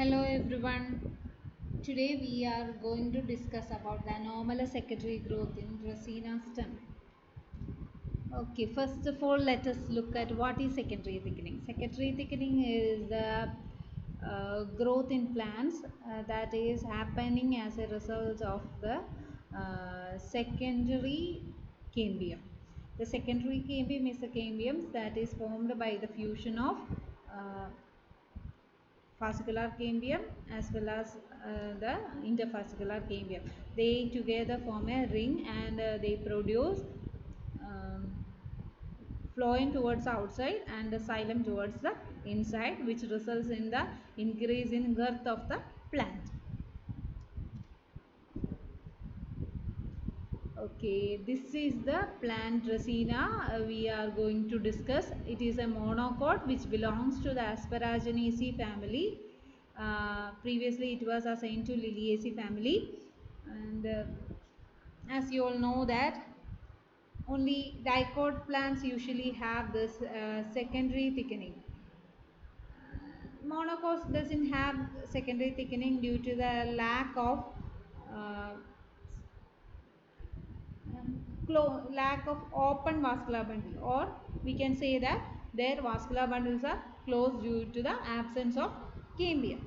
Hello everyone. Today we are going to discuss about the anomalous secondary growth in Dracaena stem. Okay, first of all, let us look at what is secondary thickening. Secondary thickening is the growth in plants that is happening as a result of the secondary cambium. The secondary cambium is a cambium that is formed by the fusion of uh, fascicular cambium as well as the interfascicular cambium. They together form a ring and they produce phloem towards the outside and the xylem towards the inside, which results in the increase in girth of the plant. Okay, this is the plant Dracaena we are going to discuss. It is a monocot which belongs to the Asparaginaceae family. Previously it was assigned to Liliaceae family, and as you all know that only dicot plants usually have this secondary thickening. Monocots doesn't have secondary thickening due to the lack of uh, lack of open vascular bundle, or we can say that their vascular bundles are closed due to the absence of cambium.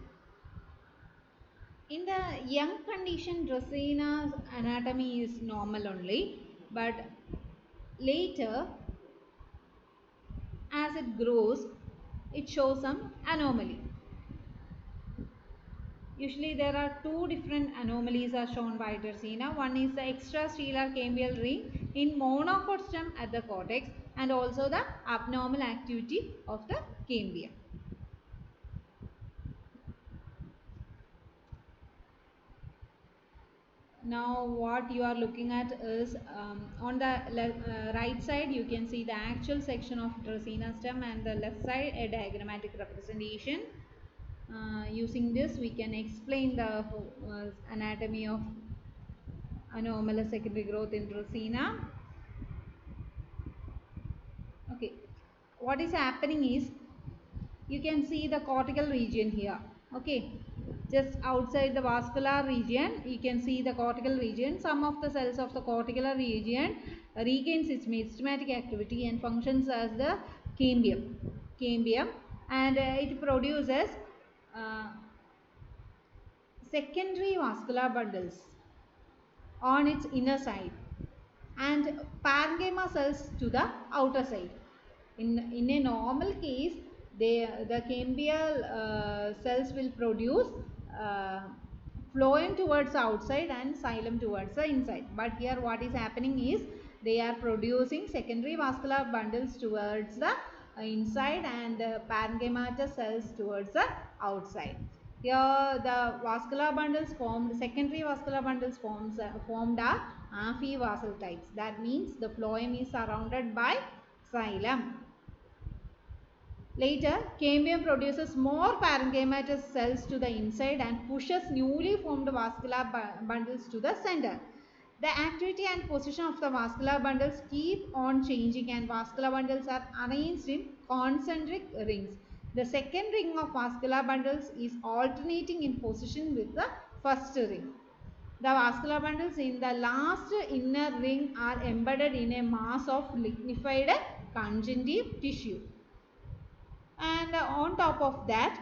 In the young condition, Dracaena's anatomy is normal only, but later as it grows, it shows some anomaly. Usually there are two different anomalies are shown by Dracaena. One is the extrastellar cambial ring in monocot stem at the cortex, and also the abnormal activity of the cambium. Now what you are looking at is on the right side you can see the actual section of Dracaena stem, and the left side a diagrammatic representation. Using this we can explain the anatomy of anomalous secondary growth in Dracaena. Okay, what is happening is you can see the cortical region here. Okay, just outside the vascular region you can see the cortical region. Some of the cells of the cortical region regains its meristematic activity and functions as the cambium, and it produces uh, secondary vascular bundles on its inner side and parenchyma cells to the outer side. In a normal case, the cambial cells will produce uh, phloem towards the outside and xylem towards the inside. But here what is happening is they are producing secondary vascular bundles towards the inside and parenchymatous cells towards the outside. Here the vascular bundles formed, secondary vascular bundles formed are amphivalsal types. That means the phloem is surrounded by xylem. Later, cambium produces more parenchymatous cells to the inside and pushes newly formed vascular bundles to the center. The activity and position of the vascular bundles keep on changing, and vascular bundles are arranged in concentric rings. The second ring of vascular bundles is alternating in position with the first ring. The vascular bundles in the last inner ring are embedded in a mass of lignified conjunctive tissue. And on top of that,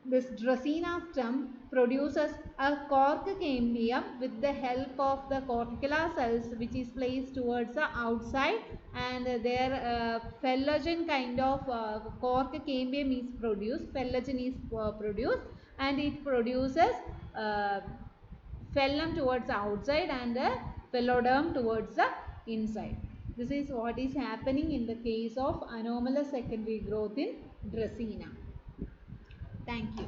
this Dracaena stem produces a cork cambium with the help of the cortical cells, which is placed towards the outside, and their phellogen kind of cork cambium is produced. Phellogen is produced, and it produces phellum towards the outside and the phelloderm towards the inside. This is what is happening in the case of anomalous secondary growth in Dracaena. Thank you.